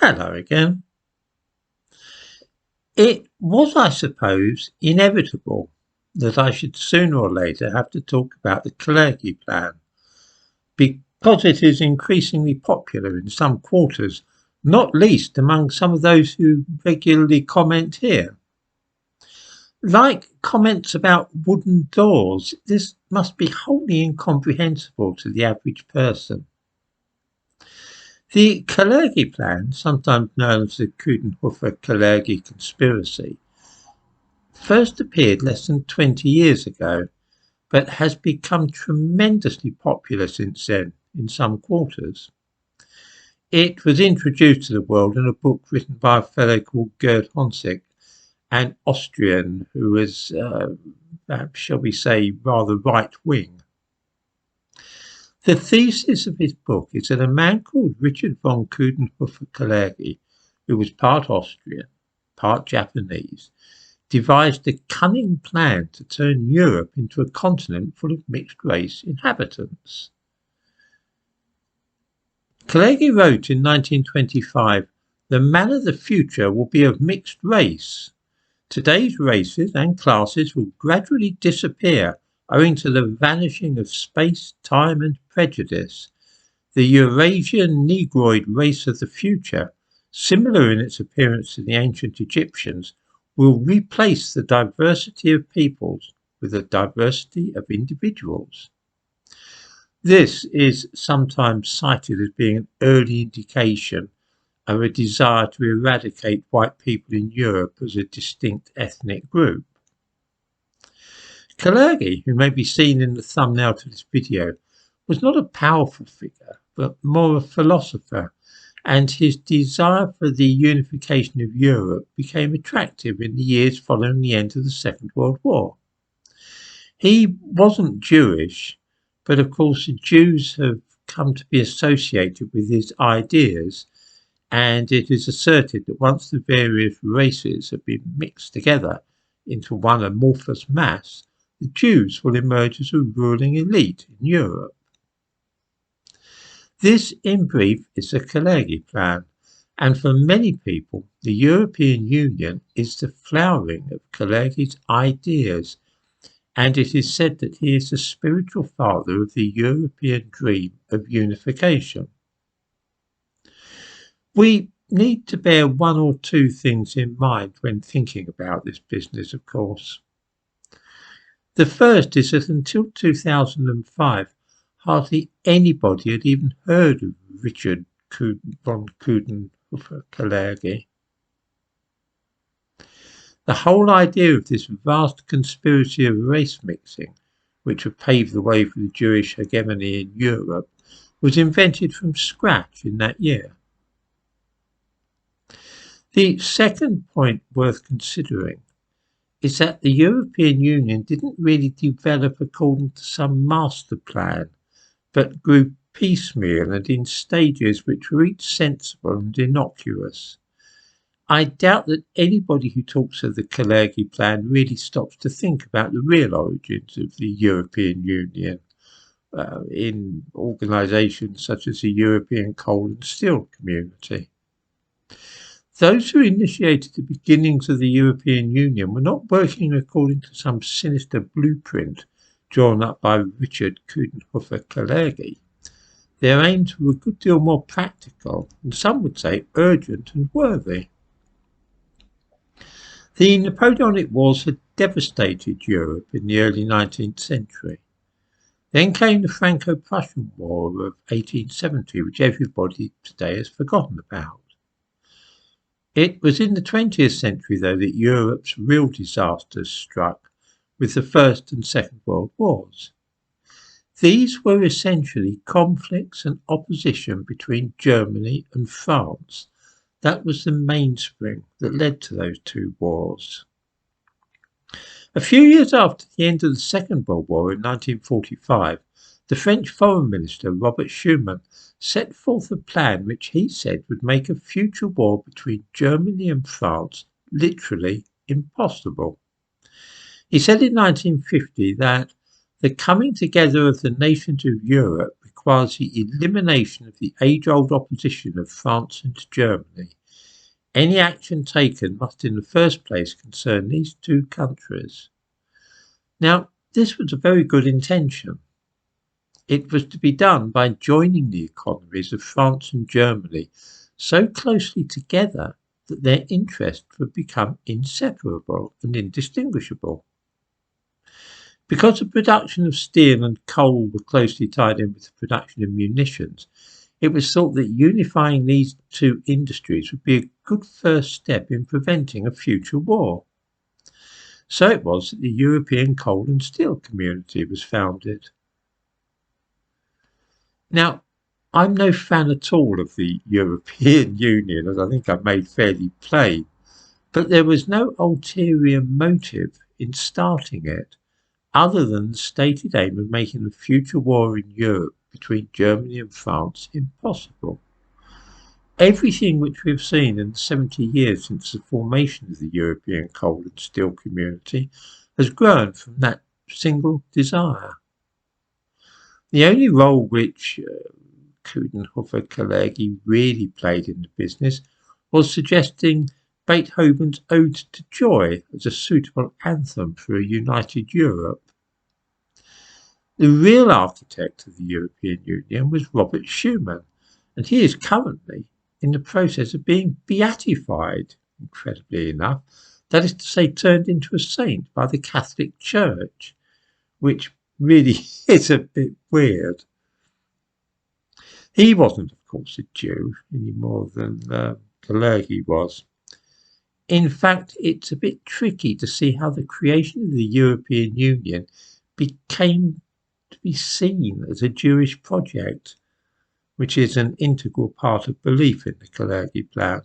Hello again. It was, I suppose, inevitable that I should sooner or later have to talk about the Kalergi plan, because it is increasingly popular in some quarters, not least among some of those who regularly comment here. Like comments about wooden doors, this must be wholly incomprehensible to the average person. The Kalergi plan, sometimes known as the Coudenhove-Kalergi conspiracy, first appeared less than 20 years ago, but has become tremendously popular since then in some quarters. It was introduced to the world in a book written by a fellow called Gerd Honsick, an Austrian who was, shall we say, rather right-wing. The thesis of his book is that a man called Richard von Coudenhove-Kalergi, who was part Austrian, part Japanese, devised a cunning plan to turn Europe into a continent full of mixed-race inhabitants. Kalergi wrote in 1925, "The man of the future will be of mixed race. Today's races and classes will gradually disappear owing to the vanishing of space, time and prejudice. The Eurasian Negroid race of the future, similar in its appearance to the ancient Egyptians, will replace the diversity of peoples with a diversity of individuals." This is sometimes cited as being an early indication of a desire to eradicate white people in Europe as a distinct ethnic group. Kalergi, who may be seen in the thumbnail to this video, was not a powerful figure, but more a philosopher, and his desire for the unification of Europe became attractive in the years following the end of the Second World War. He wasn't Jewish, but of course the Jews have come to be associated with his ideas, and it is asserted that once the various races have been mixed together into one amorphous mass, the Jews will emerge as a ruling elite in Europe. This, in brief, is the Kalergi plan, and for many people, the European Union is the flowering of Kalergi's ideas, and it is said that he is the spiritual father of the European dream of unification. We need to bear one or two things in mind when thinking about this business, of course. The first is that until 2005, hardly anybody had even heard of Richard von Coudenhove-Kalergi. The whole idea of this vast conspiracy of race mixing, which would pave the way for the Jewish hegemony in Europe, was invented from scratch in that year. The second point worth considering is that the European Union didn't really develop according to some master plan, but grew piecemeal and in stages which were each sensible and innocuous. I doubt that anybody who talks of the Kalergi plan really stops to think about the real origins of the European Union in organisations such as the European Coal and Steel Community. Those who initiated the beginnings of the European Union were not working according to some sinister blueprint drawn up by Richard Coudenhove-Kalergi. Their aims were a good deal more practical, and some would say urgent and worthy. The Napoleonic Wars had devastated Europe in the early 19th century. Then came the Franco-Prussian War of 1870, which everybody today has forgotten about. It was in the 20th century, though, that Europe's real disasters struck with the First and Second World Wars. These were essentially conflicts and opposition between Germany and France. That was the mainspring that led to those two wars. A few years after the end of the Second World War in 1945, the French Foreign Minister Robert Schuman set forth a plan which he said would make a future war between Germany and France literally impossible. He said in 1950 that the coming together of the nations of Europe requires the elimination of the age-old opposition of France and Germany. Any action taken must in the first place concern these two countries. Now, this was a very good intention. It was to be done by joining the economies of France and Germany so closely together that their interests would become inseparable and indistinguishable. Because the production of steel and coal were closely tied in with the production of munitions, it was thought that unifying these two industries would be a good first step in preventing a future war. So it was that the European Coal and Steel Community was founded. Now, I'm no fan at all of the European Union, as I think I've made fairly plain, but there was no ulterior motive in starting it other than the stated aim of making a future war in Europe between Germany and France impossible. Everything which we have seen in the 70 years since the formation of the European Coal and Steel Community has grown from that single desire. The only role which Kalergi really played in the business was suggesting Beethoven's Ode to Joy as a suitable anthem for a united Europe. The real architect of the European Union was Robert Schuman, and he is currently in the process of being beatified, incredibly enough, that is to say, turned into a saint by the Catholic Church, which really is a bit weird. He wasn't, of course, a Jew any more than Kalergi was. In fact, it's a bit tricky to see how the creation of the European Union became to be seen as a Jewish project, which is an integral part of belief in the Kalergi plan.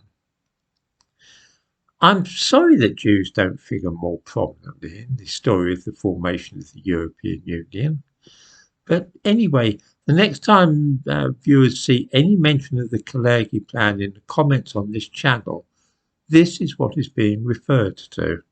I'm sorry that Jews don't figure more prominently in the story of the formation of the European Union. But anyway, the next time viewers see any mention of the Kalergi plan in the comments on this channel, this is what is being referred to.